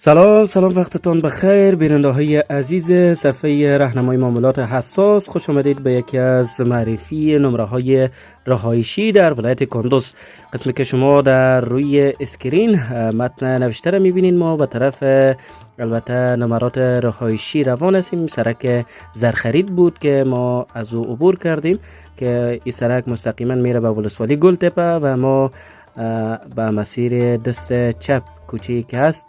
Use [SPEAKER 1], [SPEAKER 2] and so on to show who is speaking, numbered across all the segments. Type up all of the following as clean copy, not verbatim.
[SPEAKER 1] سلام وقتتون بخیر بیننده های عزیز صفحه راهنمای معاملات حساس. خوش آمدید به یکی از معرفی نمره های رهایشی در ولایت کندوز. قسمی که شما در روی اسکرین متن نوشته را میبینید. ما به طرف البته نمرات رهایشی روان هستیم. سرک زرخرید بود که ما از او عبور کردیم که این سرک مستقیما میره به ولسوالی گلتپه و ما به مسیر دست چپ کوچه‌ای که هست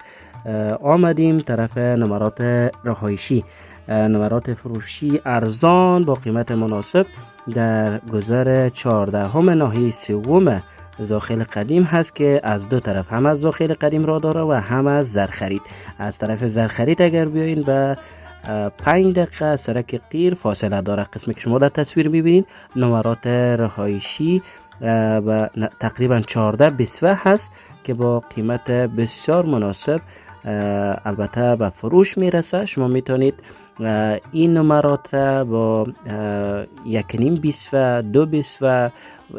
[SPEAKER 1] آمدیم طرف نمرات رهایشی. نمرات فروشی ارزان با قیمت مناسب در گذر 14 ناحیه سوم زاخیل قدیم هست که از دو طرف، هم از زاخیل قدیم را داره و هم از زرخرید. از طرف زرخرید اگر بیاین به 5 دقیقه سرک قیر فاصله داره. قسمی که شما در تصویر میبینید نمرات رهایشی و تقریبا 14 بیسوه هست که با قیمت بسیار مناسب البته به فروش میرسه. شما میتونید این نمرات با 1.5 بیسوه، 2 بیسوه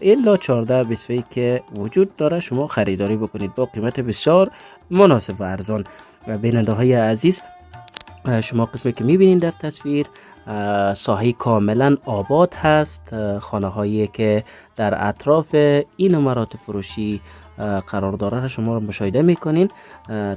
[SPEAKER 1] الا 14 بیسوهی که وجود داره شما خریداری بکنید با قیمت بسیار مناسب و ارزان. بیننده های عزیز، شما قسمی که میبینید در تصویر ساحه کاملا آباد هست. خانه هایی که در اطراف این نمرات فروشی قرار داره شما رو مشاهده میکنین.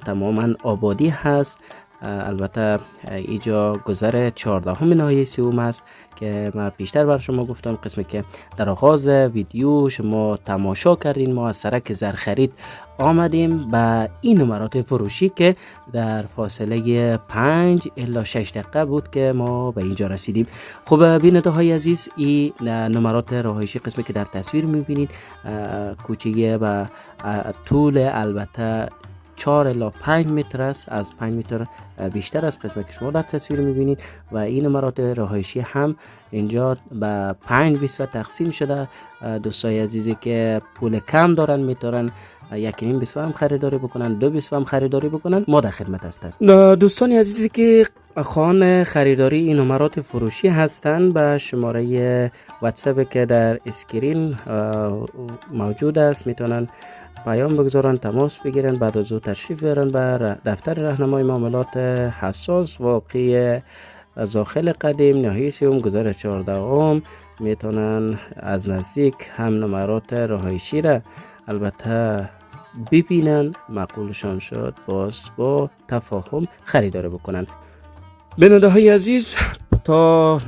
[SPEAKER 1] تماما آبادی هست. البته اینجا گذر 14 ناحیه سوم است که من پیشتر بر شما گفتم. قسمی که در آغاز ویدیو شما تماشا کردین، ما از سرک زرخرید آمدیم به این نمرات فروشی که در فاصله 5 الا 6 دقیقه بود که ما به اینجا رسیدیم. خب بیننده های عزیز، این نمرات رهایشی قسمی که در تصویر میبینید کوچه و طول البته 4 الی 5 متر است. از 5 متر بیشتر از قسمت که شما در تصویر میبینید و این نمرات رهایشی هم اینجا به 5 بیسوه تقسیم شده. دوستای عزیزی که پول کم دارن میتونن 1.5 بیسوه هم خریداری بکنن، 2 بیسوه هم خریداری بکنن. ما در خدمت هستیم. دوستان عزیزی که خواهان خریداری این نمرات فروشی هستند به شماره واتساپ که در اسکرین موجود است میتونن پیام بگذارن، تماس بگیرن، بعد از او تشریف بیارن به دفتر راهنمای معاملات حساس واقع زاخیل قدیم ناحیه سوم گذر 14 میتونن از نزدیک هم نمرات رهایشی را البته ببینن، معقولشان شد باز با تفاهم خریداری بکنن. بیننده های عزیز، تا